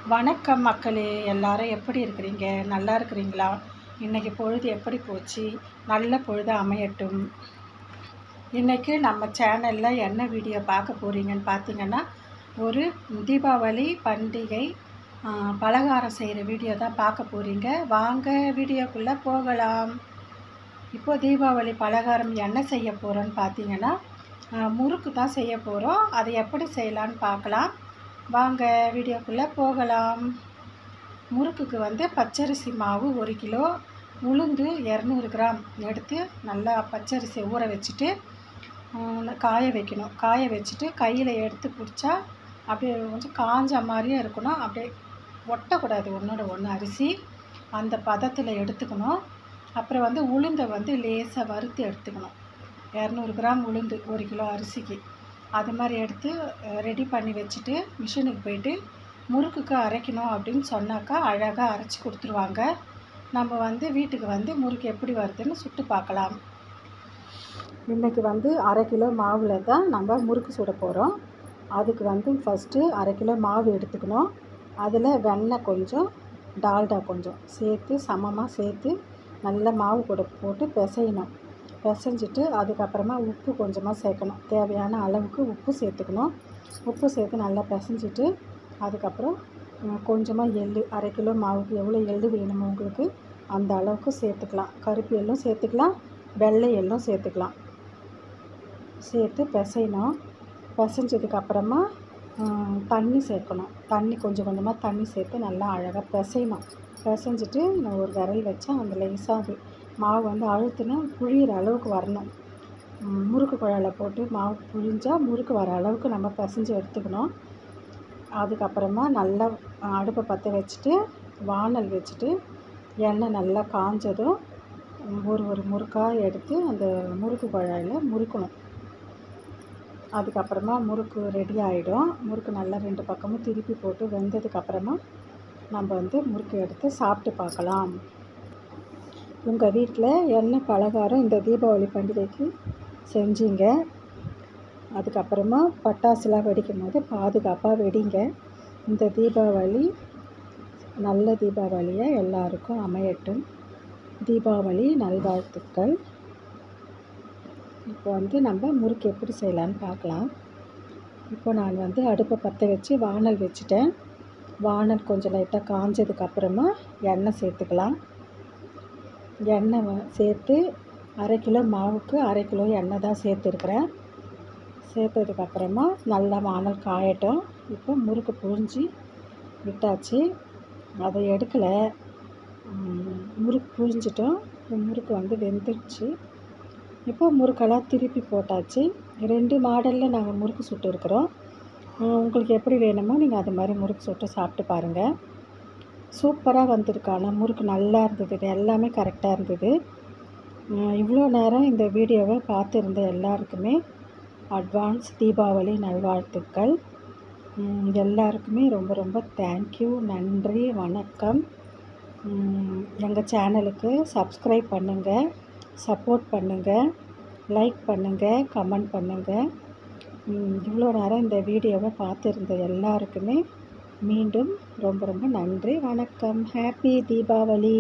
வணக்கம் மக்களே, எல்லாரும் எப்படி இருக்கிறீங்க? நல்லா இருக்கிறீங்களா? இன்றைக்கி பொழுது எப்படி போச்சு? நல்ல பொழுது அமையட்டும். இன்றைக்கி நம்ம சேனலில் என்ன வீடியோ பார்க்க போகிறீங்கன்னு பார்த்தீங்கன்னா, ஒரு தீபாவளி பண்டிகை பலகாரம் செய்கிற வீடியோ தான் பார்க்க போகிறீங்க. வாங்க வீடியோக்குள்ளே போகலாம். இப்போது தீபாவளி பலகாரம் என்ன செய்ய போகிறோன்னு பார்த்தீங்கன்னா, முறுக்கு தான் செய்ய போகிறோம். அதை எப்படி செய்யலான்னு பார்க்கலாம். வாங்க வீடியோக்குள்ளே போகலாம். முறுக்குக்கு வந்து பச்சரிசி மாவு 1 கிலோ, உளுந்து 200 கிராம் எடுத்து நல்லா பச்சரிசியை ஊற வச்சுட்டு காய வைக்கணும். காய வச்சுட்டு கையில் எடுத்து பிடிச்சா அப்படியே கொஞ்சம் காஞ்ச மாதிரியே இருக்கணும். அப்படியே ஒட்டக்கூடாது ஒன்றோட ஒன்று அரிசி. அந்த பதத்தில் எடுத்துக்கணும். அப்புறம் வந்து உளுந்தை வந்து லேசாக வறுத்து எடுத்துக்கணும். 200 கிராம் உளுந்து 1 கிலோ அரிசிக்கு. அது மாதிரி எடுத்து ரெடி பண்ணி வச்சுட்டு மிஷினுக்கு போய்ட்டு முறுக்குக்கு அரைக்கணும் அப்படின்னு சொன்னாக்கா அழகாக அரைச்சி கொடுத்துருவாங்க. நம்ம வந்து வீட்டுக்கு வந்து முறுக்கு எப்படி வருதுன்னு சுட்டு பார்க்கலாம். இன்றைக்கி வந்து 1/2 கிலோ மாவில் தான் நம்ம முறுக்கு சுட போகிறோம். அதுக்கு வந்து ஃபஸ்ட்டு 1/2 கிலோ மாவு எடுத்துக்கணும். அதில் வெண்ணெய் கொஞ்சம், டால்டா கொஞ்சம் சேர்த்து சமமாக சேர்த்து நல்லா மாவு கூட போட்டு பிசையணும். பிசைஞ்சிட்டு அதுக்கப்புறமா உப்பு கொஞ்சமாக சேர்க்கணும். தேவையான அளவுக்கு உப்பு சேர்த்துக்கணும். உப்பு சேர்த்து நல்லா பிசைஞ்சிட்டு அதுக்கப்புறம் கொஞ்சமாக எள்ளு, 1/2 கிலோ மாவுக்கு எவ்வளோ எள்ளு வேணுமோ உங்களுக்கு அந்த அளவுக்கு சேர்த்துக்கலாம். கருப்பு எள்ளும் சேர்த்துக்கலாம், வெள்ளை எள்ளும் சேர்த்துக்கலாம். சேர்த்து பிசையணும். பிசைஞ்சதுக்கப்புறமா தண்ணி சேர்க்கணும். தண்ணி கொஞ்சம் கொஞ்சமாக தண்ணி சேர்த்து நல்லா அழகாக பிசையணும். பிசைஞ்சிட்டு ஒரு விரல் வச்சா அந்த லேசாக அது மாவு வந்து அழுத்துனா புழியிற அளவுக்கு வரணும். முறுக்கு குழாயில் போட்டு மாவு புழிஞ்சால் முறுக்கு வர அளவுக்கு நம்ம பிசைஞ்சு எடுத்துக்கணும். அதுக்கப்புறமா நல்லா அடுப்பை பற்ற வச்சுட்டு வானல் வச்சுட்டு எண்ணெய் நல்லா காஞ்சதும் ஒரு முறுக்காக எடுத்து அந்த முறுக்கு குழாயில் முறுக்கணும். அதுக்கப்புறமா முறுக்கு ரெடி ஆகிடும். முறுக்கு நல்லா 2 பக்கமும் திருப்பி போட்டு வெந்ததுக்கப்புறமா நம்ம வந்து முறுக்கு எடுத்து சாப்பிட்டு பார்க்கலாம். உங்கள் வீட்டில் என்ன பலகாரம் இந்த தீபாவளி பண்டிகைக்கு செஞ்சீங்க? அதுக்கப்புறமா பட்டாசுலாம் வெடிக்கும் போது பாதுகாப்பாக வெடிங்க. இந்த தீபாவளி நல்ல தீபாவளியாக எல்லாருக்கும் அமையட்டும். தீபாவளி நல்வாழ்த்துக்கள். இப்போ வந்து நம்ம முறுக்கு எப்படி செய்யலான்னு பார்க்கலாம். இப்போ நான் வந்து அடுப்பை பற்ற வச்சு வானல் வச்சுட்டேன். வானல் கொஞ்சம் லைட்டாக காஞ்சதுக்கப்புறமா எண்ணெய் சேர்த்துக்கலாம். எண்ணெய் சேர்த்து 1/2 கிலோ மாவுக்கு 1/2 கிலோ எண்ணெய் தான் சேர்த்துருக்குறேன். சேர்த்ததுக்கப்புறமா நல்லா வானல் காயட்டும். இப்போ முறுக்கு புழிஞ்சி விட்டாச்சு. அதை எடுக்கலை, முறுக்கு புழிஞ்சிட்டோம். முறுக்கு வந்து வெந்துடுச்சு. இப்போ முறுக்கெல்லாம் திருப்பி போட்டாச்சு. 2 மாடலில் நாங்கள் முறுக்கு சுட்டு இருக்கிறோம். உங்களுக்கு எப்படி வேணுமோ நீங்கள் அது மாதிரி முறுக்கு சுட்டு சாப்பிட்டு பாருங்கள். சூப்பராக வந்திருக்கு. ஆனால் முறுக்கு நல்லா இருந்தது. எல்லாமே கரெக்டாக இருந்தது. இவ்வளோ நேரம் இந்த வீடியோவை பார்த்துருந்த எல்லாருக்குமே அட்வான்ஸ் தீபாவளி நல்வாழ்த்துக்கள். எல்லாருக்குமே ரொம்ப ரொம்ப தேங்க்யூ, நன்றி, வணக்கம். எங்கள் சேனலுக்கு சப்ஸ்கிரைப் பண்ணுங்கள், சப்போர்ட் பண்ணுங்கள், லைக் பண்ணுங்கள், கமெண்ட் பண்ணுங்கள். இவ்வளோ நேரம் இந்த வீடியோவை பார்த்துருந்த எல்லாருக்குமே மீண்டும் ரொம்ப ரொம்ப நன்றி, வணக்கம். ஹாப்பி தீபாவளி.